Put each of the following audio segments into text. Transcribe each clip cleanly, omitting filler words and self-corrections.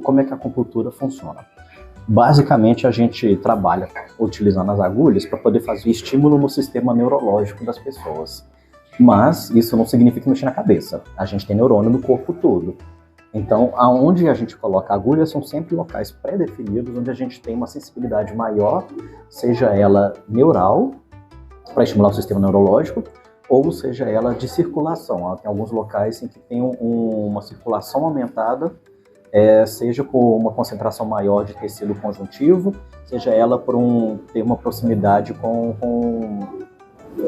como é que a acupuntura funciona? Basicamente, a gente trabalha utilizando as agulhas para poder fazer estímulo no sistema neurológico das pessoas. Mas isso não significa mexer na cabeça. A gente tem neurônio no corpo todo. Então, aonde a gente coloca a agulha são sempre locais pré-definidos, onde a gente tem uma sensibilidade maior, seja ela neural, para estimular o sistema neurológico, ou seja ela de circulação. Tem alguns locais em que tem uma circulação aumentada, seja por uma concentração maior de tecido conjuntivo, seja ela por ter uma proximidade com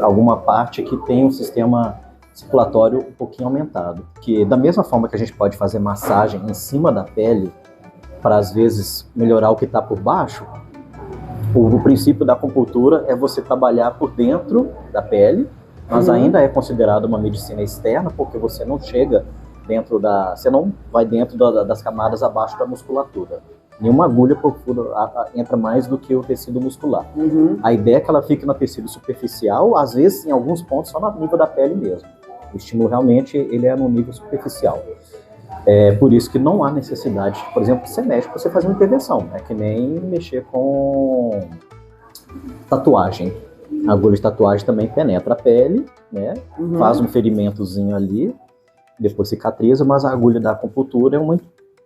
alguma parte que tem um sistema circulatório um pouquinho aumentado. Que da mesma forma que a gente pode fazer massagem em cima da pele, para às vezes melhorar o que está por baixo, o princípio da acupuntura é você trabalhar por dentro da pele, mas ainda é considerado uma medicina externa, porque você não chega você não vai dentro das camadas abaixo da musculatura. Nenhuma agulha entra mais do que o tecido muscular. A ideia é que ela fique no tecido superficial, às vezes em alguns pontos só no nível da pele mesmo. O estímulo realmente ele é no nível superficial. É por isso que não há necessidade, por exemplo, você mexe para você fazer uma intervenção. É que nem mexer com tatuagem. A agulha de tatuagem também penetra a pele, né? Faz um ferimentozinho ali, depois cicatriza, mas a agulha da acupuntura é uma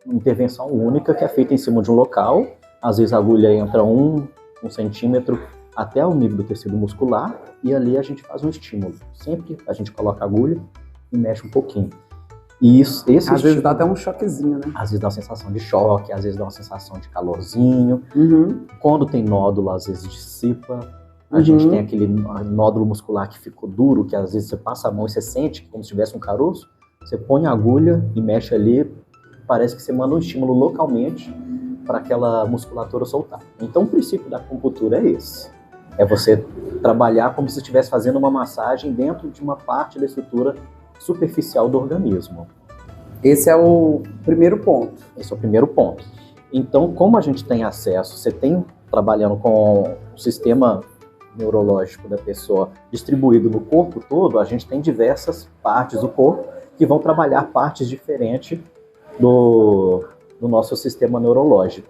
intervenção única que é feita em cima de um local. Às vezes a agulha entra 1 centímetro até o nível do tecido muscular e ali a gente faz um estímulo. Sempre a gente coloca a agulha e mexe um pouquinho. E às vezes dá até um choquezinho, né? Às vezes dá uma sensação de choque, às vezes dá uma sensação de calorzinho. Quando tem nódulo, às vezes dissipa. A gente tem aquele nódulo muscular que ficou duro, que às vezes você passa a mão e você sente como se tivesse um caroço. Você põe a agulha e mexe ali, parece que você manda um estímulo localmente para aquela musculatura soltar. Então o princípio da acupuntura é esse. É você trabalhar como se estivesse fazendo uma massagem dentro de uma parte da estrutura superficial do organismo. Esse é o primeiro ponto. Esse é o primeiro ponto. Então, como a gente tem acesso, você tem trabalhando com o sistema neurológico da pessoa distribuído no corpo todo, a gente tem diversas partes do corpo que vão trabalhar partes diferentes do nosso sistema neurológico.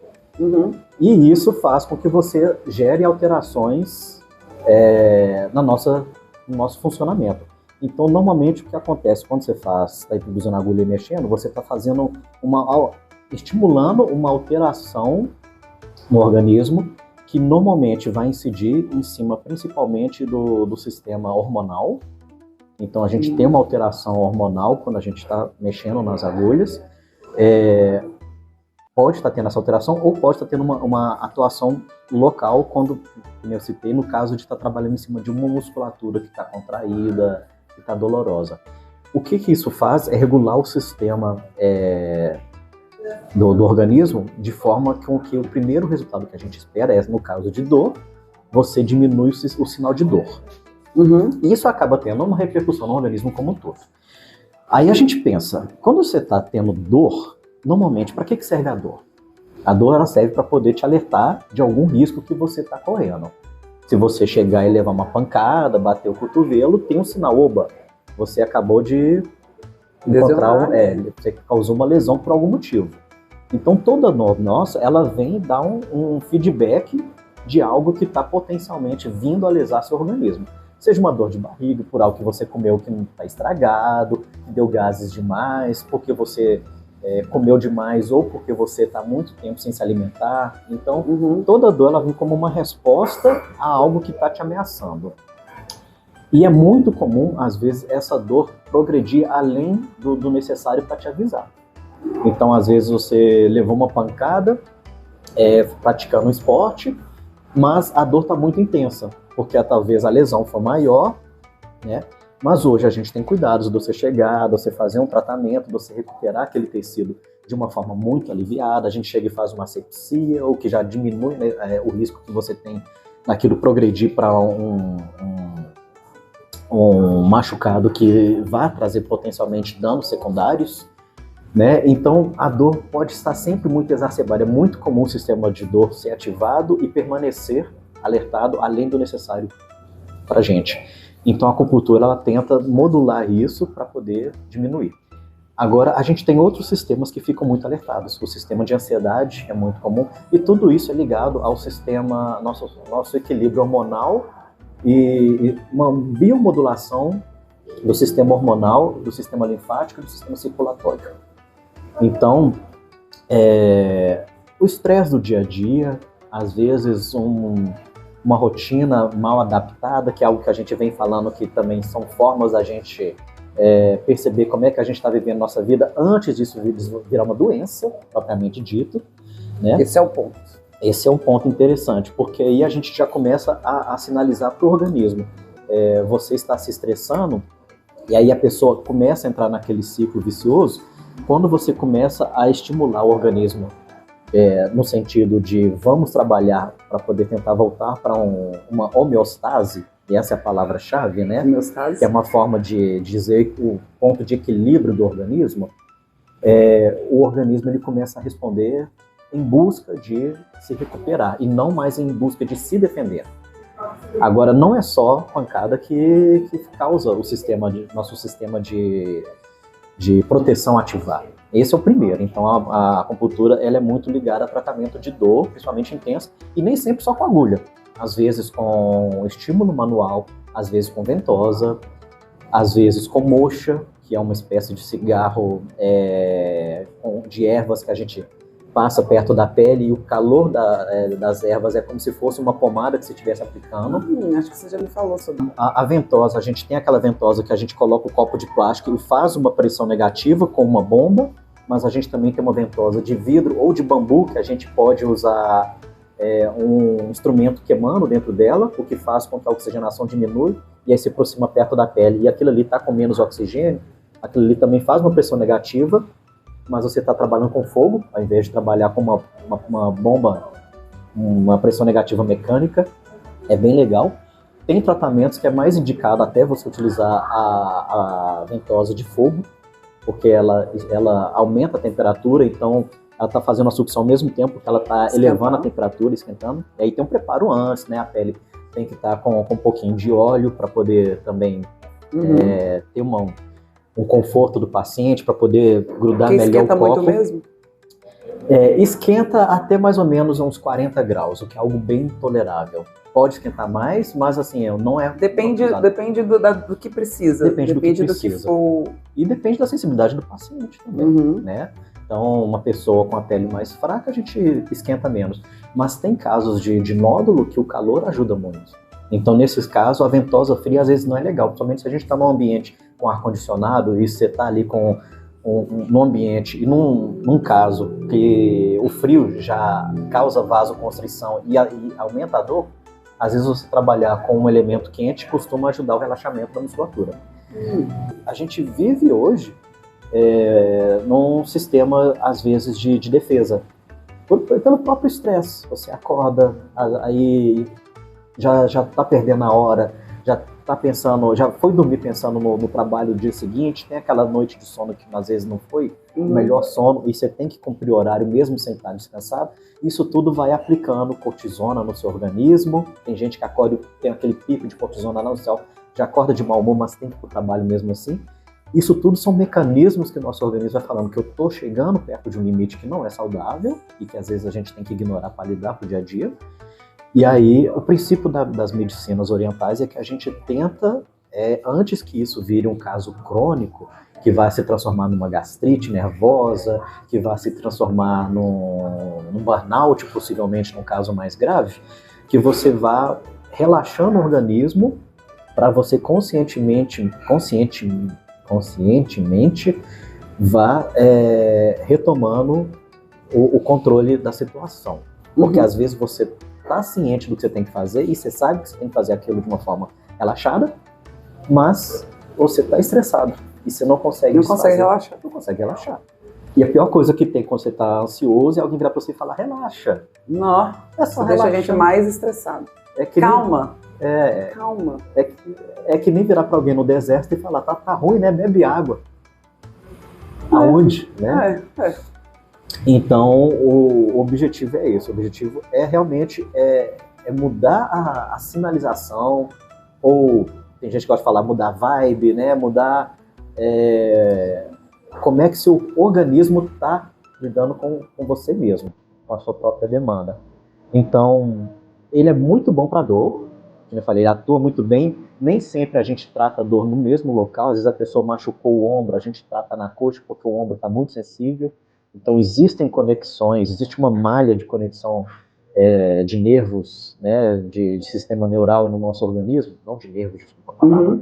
E isso faz com que você gere alterações no nosso funcionamento. Então, normalmente, o que acontece quando você está introduzindo a agulha e mexendo, você está fazendo estimulando uma alteração no organismo que normalmente vai incidir em cima, principalmente, do sistema hormonal. Então, a gente tem uma alteração hormonal quando a gente está mexendo nas agulhas. Pode estar tendo essa alteração ou pode estar tendo uma atuação local, quando, como eu citei, no caso de estar trabalhando em cima de uma musculatura que está contraída, que está dolorosa. O que isso faz é regular o sistema do organismo de forma com que o primeiro resultado que a gente espera é, no caso de dor, você diminui o sinal de dor. E isso acaba tendo uma repercussão no organismo como um todo. Aí a gente pensa, quando você está tendo dor, normalmente, para que serve a dor? A dor ela serve para poder te alertar de algum risco que você está correndo. Se você chegar e levar uma pancada, bater o cotovelo, tem um sinal, oba, você acabou de encontrar, você causou uma lesão por algum motivo. Então toda dor nossa, ela vem dar um feedback de algo que está potencialmente vindo a lesar seu organismo. Seja uma dor de barriga por algo que você comeu que não está estragado, que deu gases demais, porque você comeu demais ou porque você está muito tempo sem se alimentar. Então, toda dor ela vem como uma resposta a algo que está te ameaçando. E é muito comum, às vezes, essa dor progredir além do necessário para te avisar. Então, às vezes, você levou uma pancada praticando um esporte, mas a dor está muito intensa, porque talvez a lesão foi maior, né? Mas hoje a gente tem cuidados de você chegar, de você fazer um tratamento, de você recuperar aquele tecido de uma forma muito aliviada. A gente chega e faz uma asepsia, o que já diminui, né, o risco que você tem daquilo progredir para um machucado que vai trazer potencialmente danos secundários, né? Então a dor pode estar sempre muito exacerbada. É muito comum o sistema de dor ser ativado e permanecer alertado além do necessário para a gente. Então a acupuntura ela tenta modular isso para poder diminuir. Agora, a gente tem outros sistemas que ficam muito alertados. O sistema de ansiedade é muito comum, e tudo isso é ligado ao sistema, nosso equilíbrio hormonal e uma biomodulação do sistema hormonal, do sistema linfático e do sistema circulatório. Então, o estresse do dia a dia, às vezes uma rotina mal adaptada, que é algo que a gente vem falando que também são formas da gente perceber como é que a gente está vivendo nossa vida antes disso virar uma doença, propriamente dito. Né? Esse é o ponto. Esse é um ponto interessante, porque aí a gente já começa a sinalizar para o organismo. Você está se estressando, e aí a pessoa começa a entrar naquele ciclo vicioso, quando você começa a estimular o organismo no sentido de vamos trabalhar para poder tentar voltar para uma homeostase, e essa é a palavra-chave, né? Homeostase. Que é uma forma de dizer o ponto de equilíbrio do organismo. O organismo ele começa a responder em busca de se recuperar e não mais em busca de se defender. Agora, não é só pancada que causa nosso sistema de proteção ativar. Esse é o primeiro. Então, a acupuntura ela é muito ligada a tratamento de dor, principalmente intensa, e nem sempre só com agulha. Às vezes com estímulo manual, às vezes com ventosa, às vezes com moxa, que é uma espécie de cigarro de ervas que a gente passa perto da pele, e o calor das ervas é como se fosse uma pomada que você estivesse aplicando. Acho que você já me falou sobre a ventosa, a gente tem aquela ventosa que a gente coloca o copo de plástico e faz uma pressão negativa com uma bomba, mas a gente também tem uma ventosa de vidro ou de bambu, que a gente pode usar um instrumento queimando dentro dela, o que faz com que a oxigenação diminui e aí se aproxima perto da pele. E aquilo ali está com menos oxigênio, aquilo ali também faz uma pressão negativa, mas você está trabalhando com fogo, ao invés de trabalhar com uma bomba, uma pressão negativa mecânica. É bem legal. Tem tratamentos que é mais indicado até você utilizar a ventosa de fogo, porque ela aumenta a temperatura, então ela está fazendo a sucção ao mesmo tempo que ela está elevando a temperatura, esquentando. E aí tem um preparo antes, né? A pele tem que estar com um pouquinho de óleo para poder também ter um conforto do paciente, para poder grudar melhor o copo. Esquenta muito mesmo? Esquenta até mais ou menos uns 40 graus, o que é algo bem tolerável. Pode esquentar mais, mas assim, não é... Depende do que precisa. Depende do que precisa. E depende da sensibilidade do paciente também, né? Então, uma pessoa com a pele mais fraca, a gente esquenta menos. Mas tem casos de nódulo que o calor ajuda muito. Então, nesses casos, a ventosa fria às vezes não é legal, principalmente se a gente está num ambiente com ar-condicionado e você está ali num ambiente, e num caso que o frio já causa vasoconstrição e aumenta a dor, às vezes você trabalhar com um elemento quente costuma ajudar o relaxamento da musculatura. A gente vive hoje num sistema, às vezes, de defesa, pelo próprio estresse. Você acorda, aí já está perdendo a hora, já está pensando, já foi dormir pensando no trabalho do dia seguinte, tem aquela noite de sono que às vezes não foi o melhor sono, e você tem que cumprir o horário mesmo sem estar descansado. Isso tudo vai aplicando cortisona no seu organismo. Tem gente que acorda e tem aquele pico de cortisona lá no céu, já acorda de mau humor, mas tem que ir para o trabalho mesmo assim. Isso tudo são mecanismos que o nosso organismo vai falando que eu estou chegando perto de um limite que não é saudável e que às vezes a gente tem que ignorar para lidar para o dia a dia. E aí, o princípio das medicinas orientais é que a gente tenta, antes que isso vire um caso crônico, que vai se transformar numa gastrite nervosa, que vai se transformar num burnout, possivelmente num caso mais grave, que você vá relaxando o organismo para você conscientemente vá retomando o controle da situação. Porque às vezes você está ciente do que você tem que fazer e você sabe que você tem que fazer aquilo de uma forma relaxada, mas você está estressado e você não consegue relaxar. Não consegue relaxar. E a pior coisa que tem quando você está ansioso é alguém virar para você e falar, relaxa. Não, isso deixa a gente mais estressado. Calma. Calma. É que nem virar para alguém no deserto e falar, tá ruim, né? Bebe água. Aonde, né? Então, o objetivo é esse. O objetivo é realmente mudar a sinalização, ou tem gente que gosta de falar mudar a vibe, né? Mudar como é que seu organismo está lidando com você mesmo, com a sua própria demanda. Então, ele é muito bom para dor, como eu falei, ele atua muito bem. Nem sempre a gente trata a dor no mesmo local, às vezes a pessoa machucou o ombro, a gente trata na coxa porque o ombro está muito sensível. Então, existem conexões, existe uma malha de conexão de nervos, né, de sistema neural no nosso organismo, não de nervos, desculpa a palavra,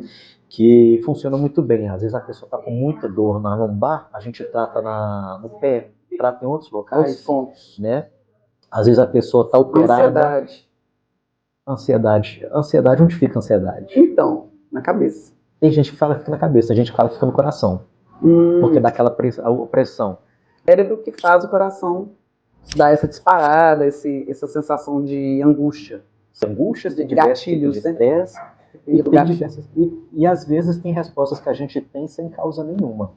que funciona muito bem. Às vezes a pessoa está com muita dor na lombar, a gente trata no pé, trata em outros locais, pontos, né? Às vezes a pessoa está operada. Ansiedade, onde fica a ansiedade? Então, na cabeça. Tem gente que fala que fica na cabeça, tem gente que fala que fica no coração. Porque dá aquela pressão. O cérebro que faz o coração dar essa disparada, essa sensação de angústia. Angústias, de gatilhos, de estresse. E às vezes tem respostas que a gente tem sem causa nenhuma.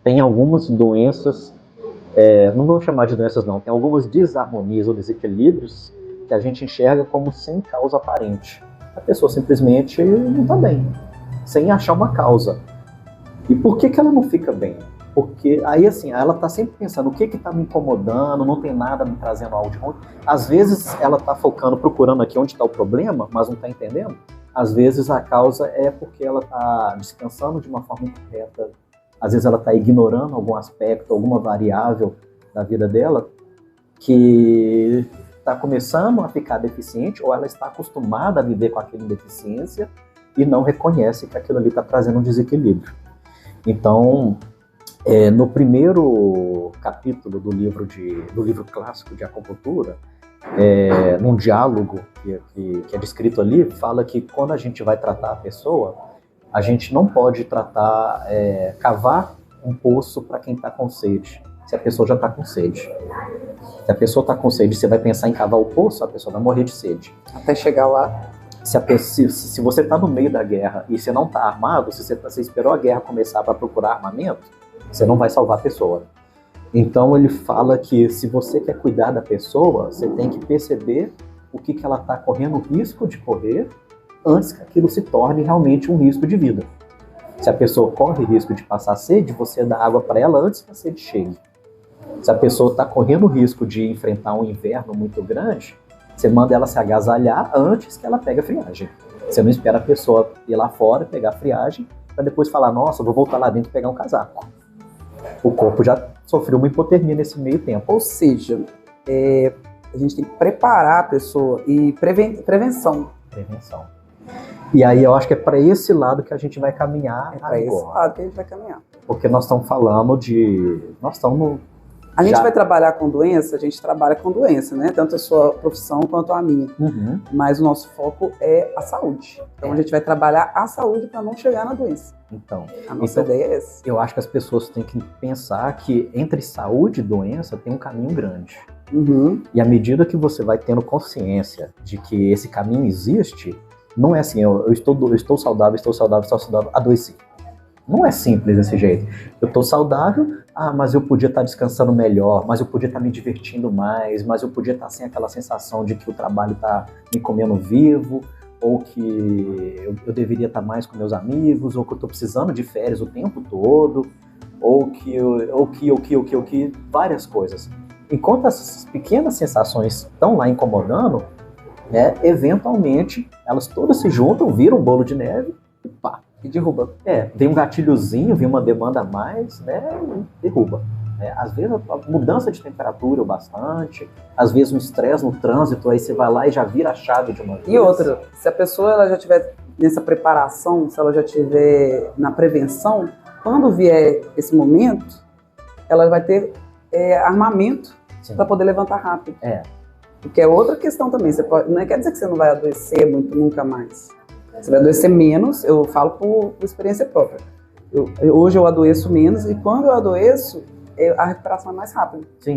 Tem algumas doenças, não vou chamar de doenças não, tem algumas desarmonias ou desequilíbrios que a gente enxerga como sem causa aparente. A pessoa simplesmente não está bem, sem achar uma causa. E por que ela não fica bem? Porque aí assim, ela está sempre pensando, o que está me incomodando, não tem nada me trazendo algo de ruim. Às vezes ela está focando, procurando aqui onde está o problema, mas não está entendendo. Às vezes a causa é porque ela está descansando de uma forma incorreta. Às vezes ela está ignorando algum aspecto, alguma variável da vida dela que está começando a ficar deficiente, ou ela está acostumada a viver com aquela deficiência e não reconhece que aquilo ali está trazendo um desequilíbrio. Então, no primeiro capítulo do livro clássico de acupuntura, num diálogo que é descrito ali, fala que quando a gente vai tratar a pessoa, a gente não pode cavar um poço para quem está com sede, se a pessoa já está com sede. Se a pessoa está com sede, você vai pensar em cavar o poço, a pessoa vai morrer de sede. Até chegar lá. Se você está no meio da guerra e você não está armado, se você esperou a guerra começar para procurar armamento, você não vai salvar a pessoa. Então ele fala que se você quer cuidar da pessoa, você tem que perceber o que ela está correndo risco de correr antes que aquilo se torne realmente um risco de vida. Se a pessoa corre risco de passar sede, você dá água para ela antes que a sede chegue. Se a pessoa está correndo risco de enfrentar um inverno muito grande, você manda ela se agasalhar antes que ela pegue a friagem. Você não espera a pessoa ir lá fora e pegar a friagem, para depois falar, nossa, eu vou voltar lá dentro e pegar um casaco. O corpo já sofreu uma hipotermia nesse meio tempo. Ou seja, a gente tem que preparar a pessoa e prevenção. E aí eu acho que é para esse lado que a gente vai caminhar. É para esse lado que a gente vai caminhar. Porque nós estamos falando de... A gente vai trabalhar com doença, a gente trabalha com doença, né? Tanto a sua profissão quanto a minha. Uhum. Mas o nosso foco é a saúde. Então a gente vai trabalhar a saúde para não chegar na doença. Então, a nossa ideia é essa. Eu acho que as pessoas têm que pensar que entre saúde e doença tem um caminho grande. Uhum. E à medida que você vai tendo consciência de que esse caminho existe, não é assim, eu estou saudável, adoeci. Não é simples desse jeito. Eu estou saudável, mas eu podia estar descansando melhor, mas eu podia estar me divertindo mais, mas eu podia estar sem aquela sensação de que o trabalho está me comendo vivo, ou que eu deveria estar mais com meus amigos, ou que eu estou precisando de férias o tempo todo, ou que várias coisas. Enquanto essas pequenas sensações estão lá incomodando, eventualmente elas todas se juntam, viram um bolo de neve e pá. E derruba. Vem um gatilhozinho, vem uma demanda a mais, né, e derruba. Às vezes a mudança de temperatura bastante, às vezes um estresse no trânsito, aí você vai lá e já vira a chave de uma vez. E outra, se a pessoa ela já tiver nessa preparação, se ela já tiver na prevenção, quando vier esse momento, ela vai ter armamento para poder levantar rápido. Porque é outra questão também. Não quer dizer que você não vai adoecer muito nunca mais. Você vai adoecer menos, eu falo por experiência própria. Hoje eu adoeço menos e quando eu adoeço, a recuperação é mais rápida. Sim.